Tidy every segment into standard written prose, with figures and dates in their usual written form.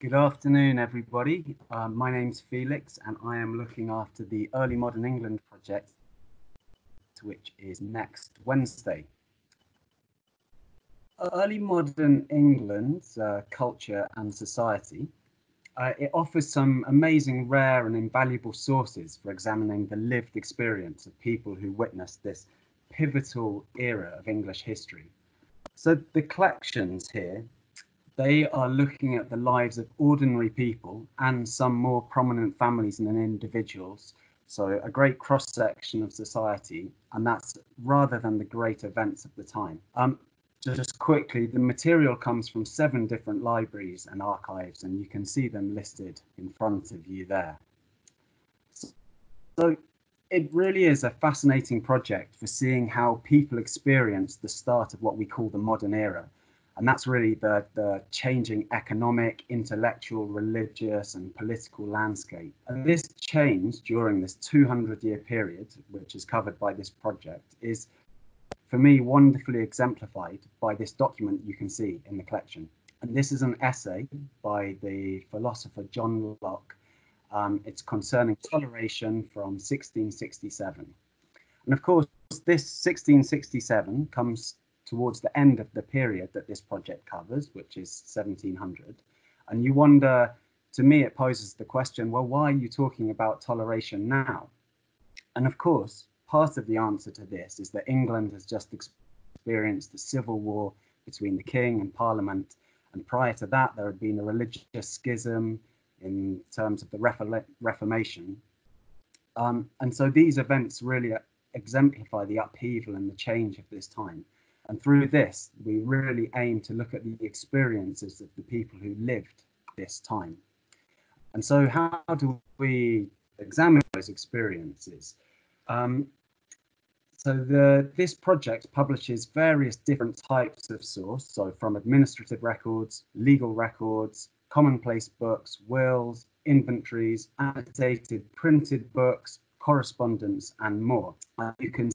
Good afternoon, everybody. My name's Felix, and I am looking after the Early Modern England project, which is next Wednesday. Early Modern England's culture and society, it offers some amazing, rare, and invaluable sources for examining the lived experience of people who witnessed this pivotal era of English history. So the collections here, they are looking at the lives of ordinary people and some more prominent families and individuals. So a great cross section of society, and that's rather than the great events of the time. Just quickly, the material comes from 7 different libraries and archives, and you can see them listed in front of you there. So it really is a fascinating project for seeing how people experience the start of what we call the modern era. And that's really the changing economic, intellectual, religious, and political landscape. And this change during this 200-year period, which is covered by this project, is, for me, wonderfully exemplified by this document you can see in the collection. And this is an essay by the philosopher John Locke. It's concerning toleration from 1667. And of course, this 1667 comes towards the end of the period that this project covers, which is 1700. And you wonder, to me, it poses the question, well, why are you talking about toleration now? And of course, part of the answer to this is that England has just experienced a civil war between the king and parliament. And prior to that, there had been a religious schism in terms of the Reformation. And so these events really exemplify the upheaval and the change of this time. And through this, we really aim to look at the experiences of the people who lived this time. And so how do we examine those experiences? This project publishes various different types of source, so from administrative records, legal records, commonplace books, wills, inventories, annotated printed books, correspondence, and more. You can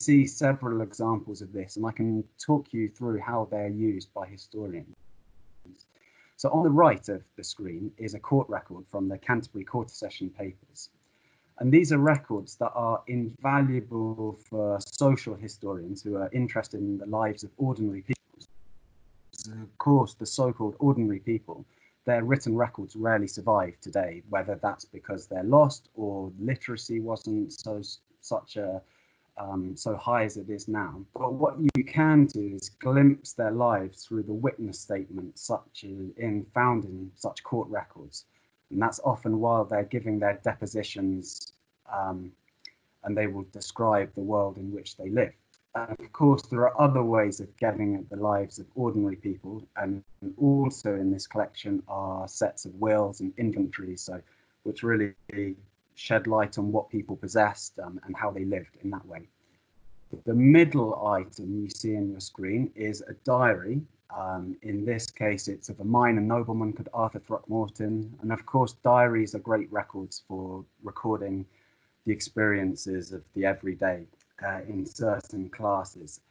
see several examples of this, and I can talk you through how they're used by historians. So on the right of the screen is a court record from the Canterbury Quarter Session papers. And these are records that are invaluable for social historians who are interested in the lives of ordinary people. So of course, the so-called ordinary people, their written records rarely survive today, whether that's because they're lost or literacy wasn't so high as it is now. But what you can do is glimpse their lives through the witness statements found in such court records. And that's often while they're giving their depositions, and they will describe the world in which they live. And of course, there are other ways of getting at the lives of ordinary people, and also in this collection are sets of wills and inventories, which really shed light on what people possessed and how they lived in that way. The middle item you see on your screen is a diary. In this case, it's of a minor nobleman called Arthur Throckmorton. And of course, diaries are great records for recording the experiences of the everyday in certain classes.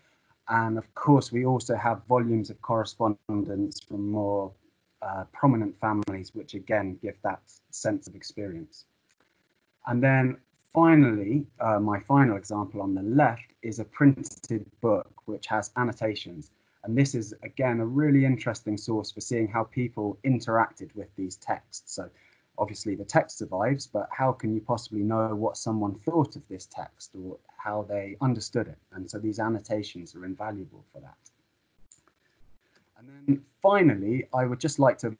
And of course, we also have volumes of correspondence from more prominent families, which again give that sense of experience. And then finally, my final example on the left is a printed book which has annotations. And this is, again, a really interesting source for seeing how people interacted with these texts. So obviously the text survives, but how can you possibly know what someone thought of this text or how they understood it? And so these annotations are invaluable for that. And then finally, I would just like to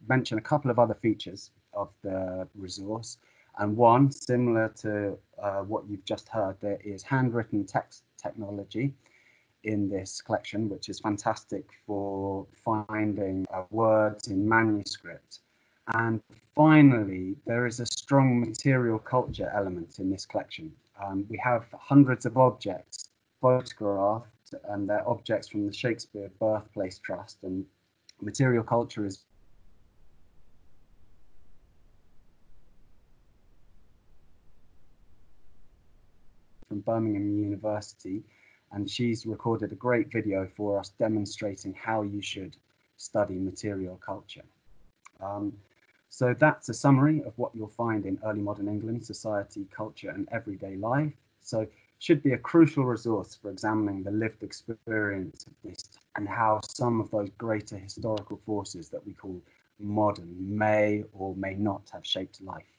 mention a couple of other features of the resource. And one, similar to what you've just heard, there is handwritten text technology in this collection, which is fantastic for finding words in manuscript. And finally, there is a strong material culture element in this collection. We have hundreds of objects photographed, and they're objects from the Shakespeare Birthplace Trust, and material culture is from Birmingham University, and she's recorded a great video for us demonstrating how you should study material culture. So that's a summary of what you'll find in early modern England, society, culture, and everyday life. So should be a crucial resource for examining the lived experience of this and how some of those greater historical forces that we call modern may or may not have shaped life.